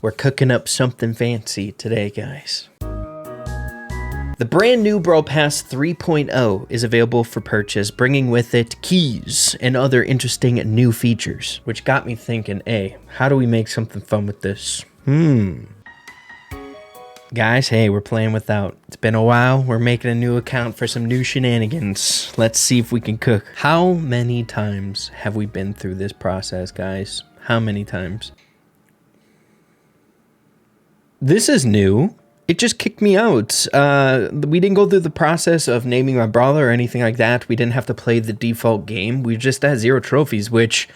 We're cooking up something fancy today, guys. The brand new Brawl Pass 3.0 is available for purchase, bringing with it keys and other interesting new features, which got me thinking, hey, how do we make something fun with this? Guys, hey, we're playing without. It's been a while. We're making a new account for some new shenanigans. Let's see if we can cook. How many times have we been through this process, guys? How many times? This is new. It just kicked me out. We didn't go through the process of naming my brawler or anything like that. We didn't have to play the default game. We just had 0 trophies, which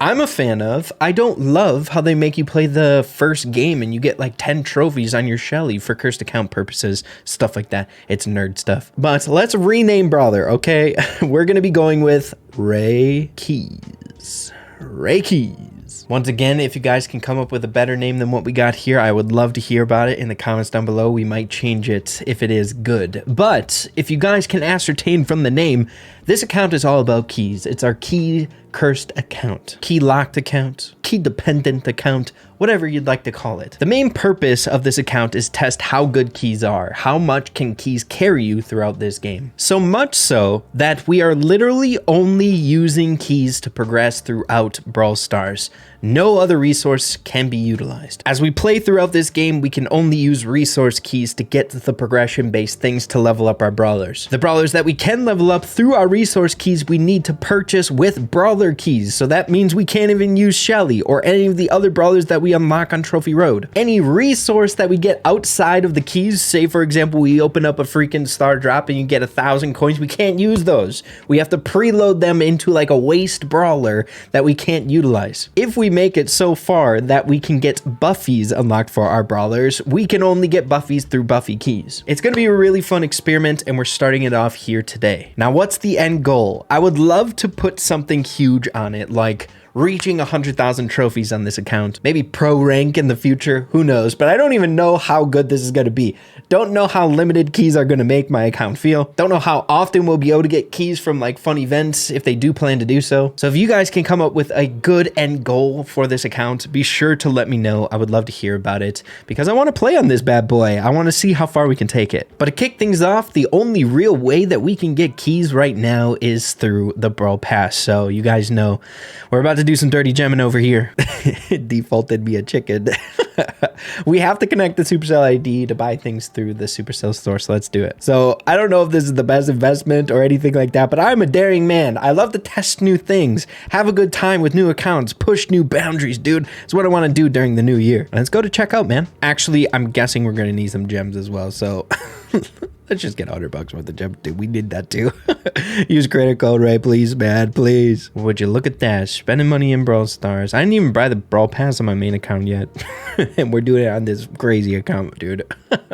I'm a fan of. I don't love how they make you play the first game and you get like 10 trophies on your Shelly for cursed account purposes, stuff like that. It's nerd stuff. But let's rename brawler, okay? We're gonna be going with Ray Keys. Ray Keys. Once again, if you guys can come up with a better name than what we got here, I would love to hear about it in the comments down below. We might change it if it is good. But if you guys can ascertain from the name, this account is all about keys. It's our key cursed account, key locked account, key dependent account, whatever you'd like to call it. The main purpose of this account is test how good keys are. How much can keys carry you throughout this game? So much so that we are literally only using keys to progress throughout Brawl Stars. No other resource can be utilized. As we play throughout this game, we can only use resource keys to get the progression-based things to level up our brawlers. The brawlers that we can level up through our resource keys, we need to purchase with brawler keys. So that means we can't even use Shelly or any of the other brawlers that we unlock on Trophy Road. Any resource that we get outside of the keys, say for example, we open up a freaking star drop and you get 1,000 coins, we can't use those. We have to preload them into like a waste brawler that we can't utilize. If we make it so far that we can get buffies unlocked for our brawlers, we can only get buffies through buffy keys. It's going to be a really fun experiment and we're starting it off here today. Now, what's the end goal? I would love to put something huge on it, like reaching 100,000 trophies on this account, maybe pro rank in the future, who knows, but I don't even know how good this is going to be. Don't know how limited keys are going to make my account feel. Don't know how often we'll be able to get keys from like fun events if they do plan to do so. So if you guys can come up with a good end goal for this account, be sure to let me know. I would love to hear about it because I want to play on this bad boy. I want to see how far we can take it. But to kick things off, the only real way that we can get keys right now is through the Brawl Pass. So you guys know we're about to do some dirty gemming over here. It defaulted me a chicken. We have to connect the Supercell ID to buy things through the Supercell store, so let's do it. So I don't know if this is the best investment or anything like that, but I'm a daring man. I love to test new things, have a good time with new accounts, push new boundaries, dude. It's what I want to do during the new year. Let's go to checkout, man. Actually, I'm guessing we're gonna need some gems as well, so let's just get $100 worth of gems, dude. We need that too. Use credit code, Ray, please, man, please. Would you look at that? Spending money in Brawl Stars. I didn't even buy the Brawl Pass on my main account yet. And we're doing it on this crazy account, dude.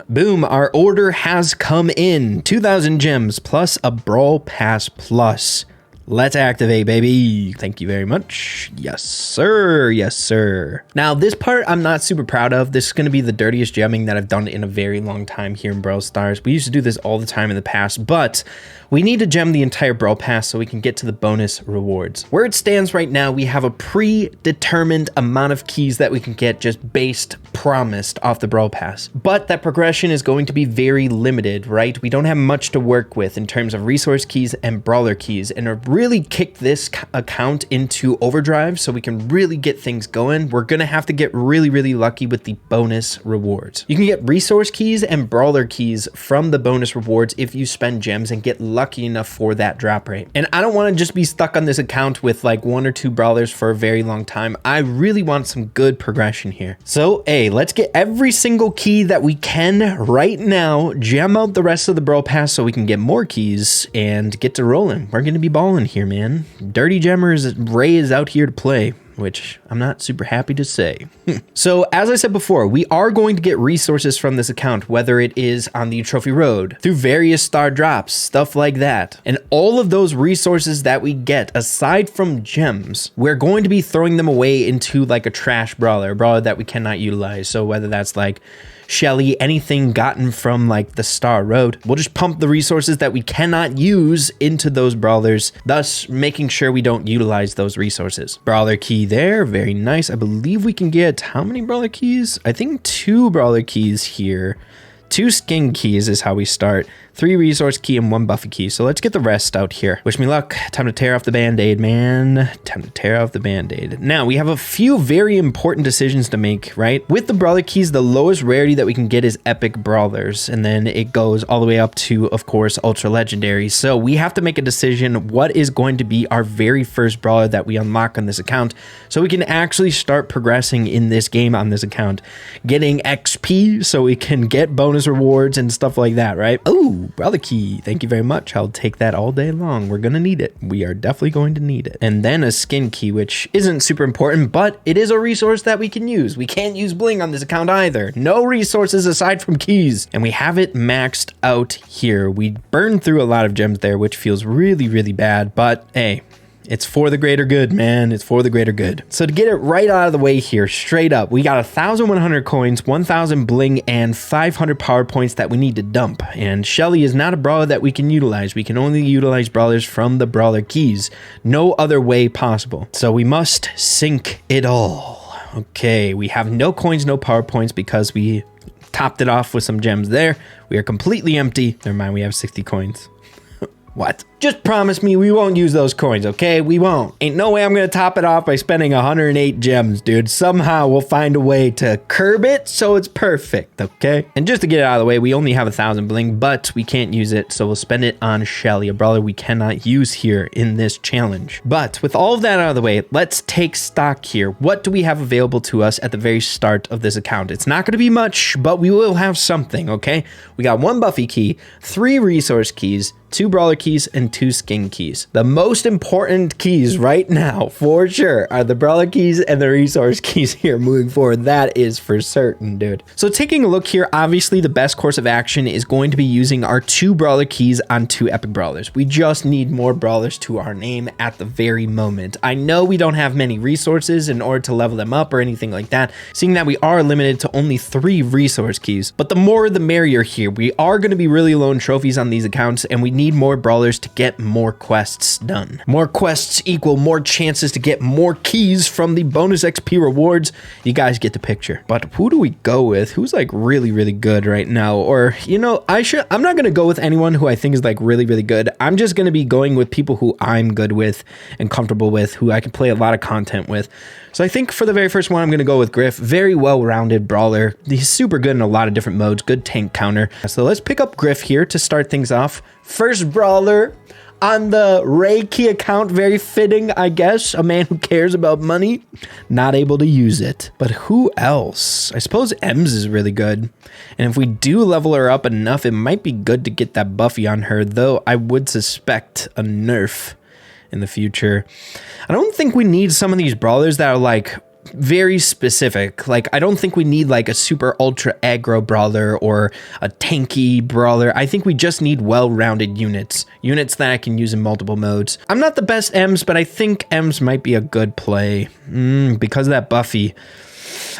Boom, our order has come in. 2,000 gems plus a Brawl Pass plus. Let's activate, baby. Thank you very much. Yes, sir. Yes, sir. Now, this part I'm not super proud of. This is going to be the dirtiest gemming that I've done in a very long time here in Brawl Stars. We used to do this all the time in the past, but we need to gem the entire Brawl Pass so we can get to the bonus rewards. Where it stands right now, we have a predetermined amount of keys that we can get just based promised off the Brawl Pass. But that progression is going to be very limited, right? We don't have much to work with in terms of resource keys and brawler keys, and to really kick this account into overdrive so we can really get things going, we're gonna have to get really, really lucky with the bonus rewards. You can get resource keys and brawler keys from the bonus rewards if you spend gems and get lucky enough for that drop rate. And I don't want to just be stuck on this account with like 1 or 2 brawlers for a very long time. I really want some good progression here. So, hey, let's get every single key that we can right now, gem out the rest of the Brawl Pass so we can get more keys and get to rolling. We're going to be balling here, man. Dirty Gemmers, Ray is out here to play, which I'm not super happy to say. So as I said before, we are going to get resources from this account, whether it is on the Trophy Road, through various star drops, stuff like that. And all of those resources that we get, aside from gems, we're going to be throwing them away into like a trash brawler, a brawler that we cannot utilize. So whether that's like Shelly, anything gotten from like the Star Road. We'll just pump the resources that we cannot use into those brawlers, thus making sure we don't utilize those resources. Brawler key there, very nice. I believe we can get how many brawler keys? I think 2 brawler keys here. 2 skin keys is how we start. 3 resource key and 1 buffy key. So let's get the rest out here. Wish me luck. Time to tear off the band-aid, man. Time to tear off the band-aid. Now, we have a few very important decisions to make, right? With the brawler keys, the lowest rarity that we can get is epic brawlers. And then it goes all the way up to, of course, ultra legendary. So we have to make a decision what is going to be our very first brawler that we unlock on this account. So we can actually start progressing in this game on this account. Getting XP so we can get bonus rewards and stuff like that, right? Oh, brawler key. Thank you very much. I'll take that all day long. We're gonna need it. We are definitely going to need it. And then a skin key, which isn't super important, but it is a resource that we can use. We can't use bling on this account either. No resources aside from keys. And we have it maxed out here. We burned through a lot of gems there, which feels really, really bad, but hey, it's for the greater good, man. It's for the greater good. So to get it right out of the way here, straight up, we got 1,100 coins, 1,000 bling, and 500 power points that we need to dump. And Shelly is not a brawler that we can utilize. We can only utilize brawlers from the brawler keys. No other way possible. So we must sink it all. Okay, we have no coins, no power points because we topped it off with some gems there. We are completely empty. Never mind, we have 60 coins. What? Just promise me we won't use those coins, okay? We won't. Ain't no way I'm gonna top it off by spending 108 gems, dude. Somehow we'll find a way to curb it so it's perfect, okay? And just to get it out of the way, we only have 1,000 bling, but we can't use it, so we'll spend it on Shelly, a brawler we cannot use here in this challenge. But with all of that out of the way, let's take stock here. What do we have available to us at the very start of this account? It's not gonna be much, but we will have something, okay? We got 1 buffy key, 3 resource keys, 2 brawler keys, and 2 skin keys. The most important keys right now, for sure, are the brawler keys and the resource keys here moving forward. That is for certain, dude. So taking a look here, obviously the best course of action is going to be using our 2 brawler keys on 2 epic brawlers. We just need more brawlers to our name at the very moment. I know we don't have many resources in order to level them up or anything like that, seeing that we are limited to only 3 resource keys. But the more the merrier here. We are going to be really low in trophies on these accounts, and we need more brawlers to get more quests done. More quests equal more chances to get more keys from the bonus XP rewards. You guys get the picture. But who do we go with? Who's like really, really good right now? Or, you know, I'm not going to go with anyone who I think is like really, really good. I'm just going to be going with people who I'm good with and comfortable with, who I can play a lot of content with. So I think for the very first one, I'm going to go with Griff. Very well-rounded brawler. He's super good in a lot of different modes. Good tank counter. So let's pick up Griff here to start things off. First brawler on the Ray Key account. Very fitting, I guess. A man who cares about money. Not able to use it. But who else? I suppose Ems is really good. And if we do level her up enough, it might be good to get that Buffy on her. Though I would suspect a nerf in the future. I don't think we need some of these brawlers that are like very specific. Like, I don't think we need like a super ultra aggro brawler or a tanky brawler. I think we just need well-rounded units that I can use in multiple modes. I'm not the best Ems, but I think Ems might be a good play because of that Buffy.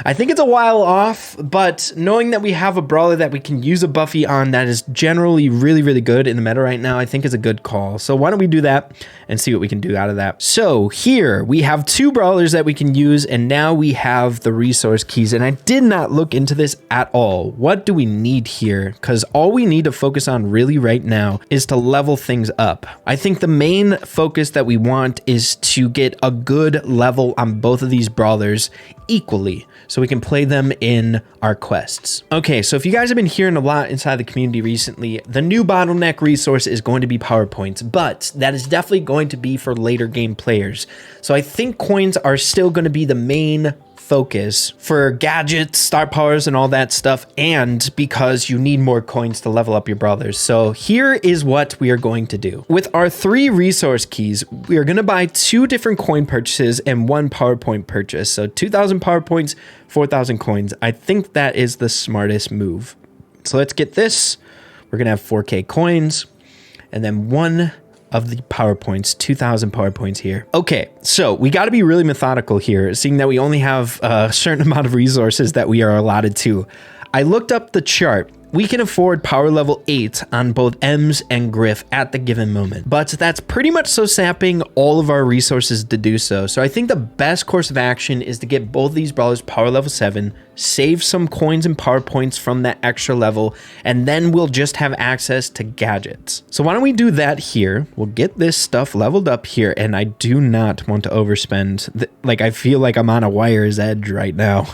I think it's a while off, but knowing that we have a brawler that we can use a Buffy on that is generally really, really good in the meta right now, I think is a good call. So why don't we do that and see what we can do out of that. So here we have 2 brawlers that we can use, and now we have the resource keys. And I did not look into this at all. What do we need here? Because all we need to focus on really right now is to level things up. I think the main focus that we want is to get a good level on both of these brawlers equally, so we can play them in our quests. Okay, so if you guys have been hearing a lot inside the community recently, the new bottleneck resource is going to be PowerPoints, but that is definitely going to be for later game players. So I think coins are still going to be the main focus for gadgets, star powers, and all that stuff, and because you need more coins to level up your brawlers. So here is what we are going to do. With our 3 resource keys, we are going to buy 2 different coin purchases and 1 PowerPoint purchase. So 2,000 PowerPoints, 4,000 coins. I think that is the smartest move. So let's get this. We're going to have 4K coins and then 1 of the PowerPoints, 2,000 PowerPoints here. Okay, so we got to be really methodical here, seeing that we only have a certain amount of resources that we are allotted to. I looked up the chart. We can afford power level 8 on both Ems and Griff at the given moment, but that's pretty much so sapping all of our resources to do so. So I think the best course of action is to get both of these brawlers power level 7, save some coins and power points from that extra level, and then we'll just have access to gadgets. So why don't we do that here? We'll get this stuff leveled up here, and I do not want to overspend. Like, I feel like I'm on a wire's edge right now.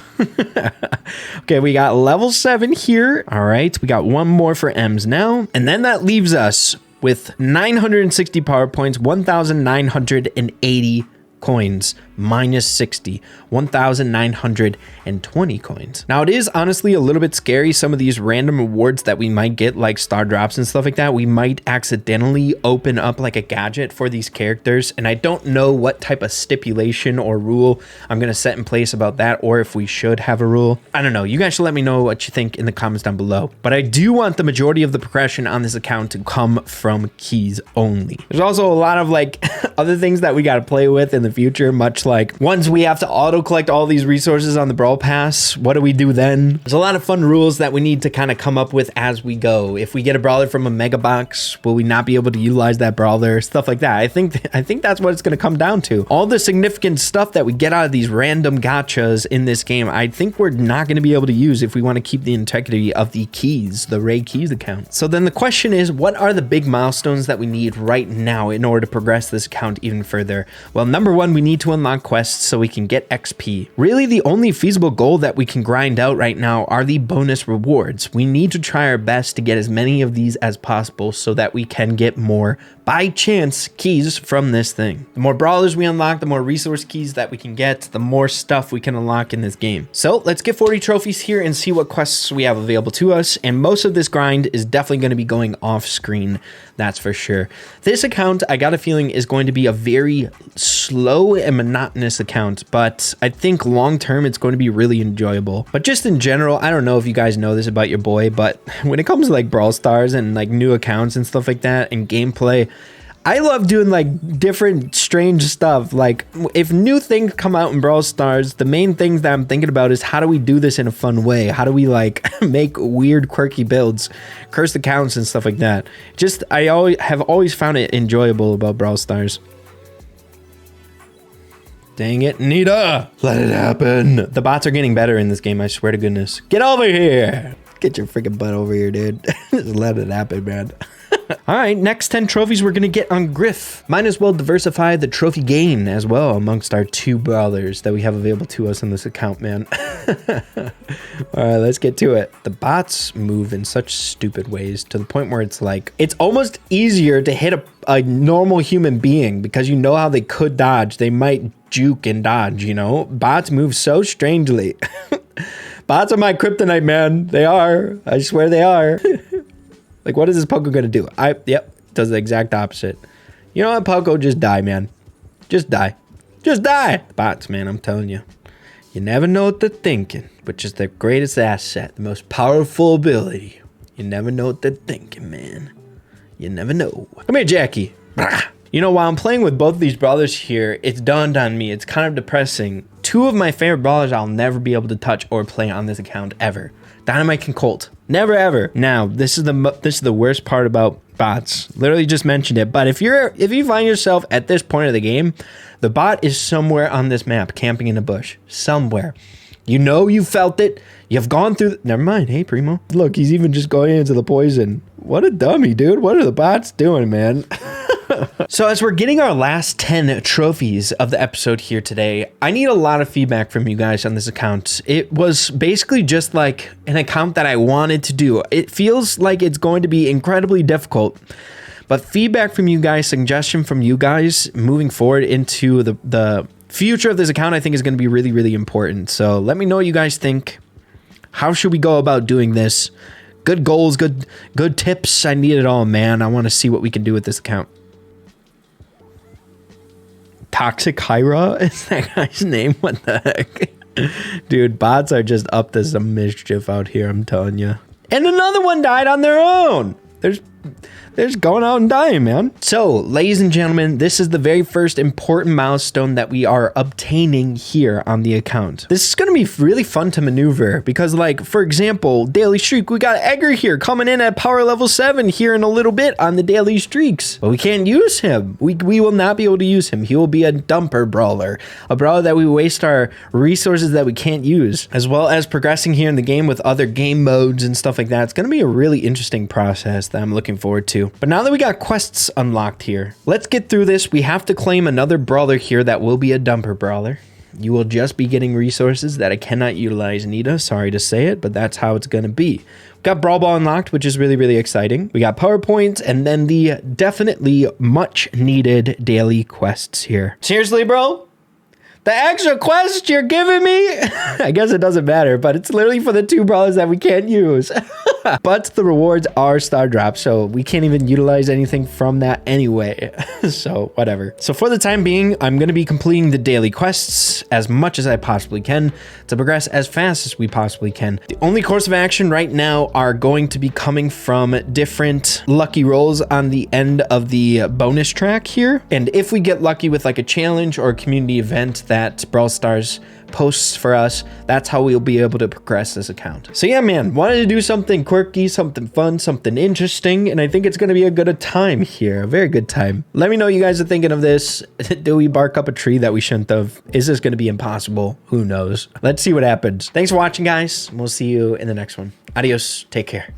Okay, we got level 7 here. All right, we got one more for Ems now, and then that leaves us with 960 power points, 1,980 coins, minus 60, 1,920 coins. Now, it is honestly a little bit scary. Some of these random rewards that we might get, like star drops and stuff like that, we might accidentally open up like a gadget for these characters, and I don't know what type of stipulation or rule I'm gonna set in place about that, or if we should have a rule. I don't know. You guys should let me know what you think in the comments down below. But I do want the majority of the progression on this account to come from keys only. There's also a lot of like other things that we gotta play with in the future, much like once we have to auto collect all these resources on the Brawl Pass, what do we do then? There's a lot of fun rules that we need to kind of come up with as we go. If we get a brawler from a mega box, will we not be able to utilize that brawler? Stuff like that. I think that's what it's going to come down to. All the significant stuff that we get out of these random gachas in this game, I think we're not going to be able to use if we want to keep the integrity of the keys, the Ray Keys account. So then the question is, what are the big milestones that we need right now in order to progress this account even further? Well, number one, we need to unlock quests so we can get XP. Really, the only feasible goal that we can grind out right now are the bonus rewards. We need to try our best to get as many of these as possible so that we can get more, by chance, keys from this thing. The more brawlers we unlock, the more resource keys that we can get, the more stuff we can unlock in this game. So let's get 40 trophies here and see what quests we have available to us. And most of this grind is definitely going to be going off screen. That's for sure. This account, I got a feeling, is going to be a very slow and monotonous account, but I think long term it's going to be really enjoyable. But just in general, I don't know if you guys know this about your boy, but when it comes to like Brawl Stars and like new accounts and stuff like that and gameplay, I love doing like different strange stuff. Like if new things come out in Brawl Stars, the main things that I'm thinking about is how do we do this in a fun way? How do we like make weird quirky builds, cursed accounts and stuff like that? Just I have always found it enjoyable about Brawl Stars. Dang it, Nita! Let it happen. The bots are getting better in this game, I swear to goodness. Get over here! Get your freaking butt over here, dude. Just let it happen, man. All right, next 10 trophies we're gonna get on Griff. Might as well diversify the trophy gain as well amongst our 2 brawlers that we have available to us in this account, man. All right, let's get to it. The bots move in such stupid ways to the point where it's like, it's almost easier to hit a normal human being because you know how they could dodge. They might juke and dodge, you know? Bots move so strangely. Bots are my kryptonite, man. They are. I swear they are. Like, what is this Poco gonna do? Yep, does the exact opposite. You know what, Poco? Just die, man. Just die. Just die! Bots, man, I'm telling you. You never know what they're thinking, which is their greatest asset, the most powerful ability. You never know what they're thinking, man. You never know. Come here, Jackie. You know, while I'm playing with both of these brawlers here, it's dawned on me, it's kind of depressing. 2 of my favorite brawlers I'll never be able to touch or play on this account ever. Dynamite and Colt. Never ever. Now, this is the worst part about bots. Literally just mentioned it, but if you find yourself at this point of the game, the bot is somewhere on this map, camping in a bush. Somewhere. You know you felt it. You've gone through... Never mind. Hey, Primo. Look, he's even just going into the poison. What a dummy, dude. What are the bots doing, man? So as we're getting our last 10 trophies of the episode here today, I need a lot of feedback from you guys on this account. It was basically just like an account that I wanted to do. It feels like it's going to be incredibly difficult, but feedback from you guys, suggestion from you guys moving forward into the future of this account, I think is going to be really, really important. So let me know what you guys think. How should we go about doing this? Good goals, good tips. I need it all, man. I want to see what we can do with this account. Toxic Hyra is that guy's name? What the heck? Dude, bots are just up to some mischief out here, I'm telling you. And another one died on their own. There's They're just going out and dying, man. So, ladies and gentlemen, this is the very first important milestone that we are obtaining here on the account. This is going to be really fun to maneuver because, like, for example, Daily Streak, we got Edgar here coming in at power level 7 here in a little bit on the Daily Streaks. But we can't use him. We will not be able to use him. He will be a dumper brawler. A brawler that we waste our resources that we can't use. As well as progressing here in the game with other game modes and stuff like that. It's going to be a really interesting process that I'm looking forward to. But now that we got quests unlocked here, let's get through this. We have to claim another brawler here that will be a dumper brawler. You will just be getting resources that I cannot utilize, Nita. Sorry to say it, but that's how it's going to be. We got Brawl Ball unlocked, which is really, really exciting. We got PowerPoints and then the definitely much needed daily quests here. Seriously, bro? The extra quest you're giving me? I guess it doesn't matter, but it's literally for the 2 brawlers that we can't use. But the rewards are star drops, so we can't even utilize anything from that anyway. So whatever. So for the time being, I'm going to be completing the daily quests as much as I possibly can to progress as fast as we possibly can. The only course of action right now are going to be coming from different lucky rolls on the end of the bonus track here. And if we get lucky with like a challenge or a community event that Brawl Stars posts for us, that's how we'll be able to progress this account. So yeah, man, wanted to do something quirky, something fun, something interesting, and I think it's going to be a good time here, a very good time. Let me know what you guys are thinking of this. Do we bark up a tree that we shouldn't have? Is this going to be impossible? Who knows? Let's see what happens. Thanks for watching, guys. We'll see you in the next one. Adios. Take care.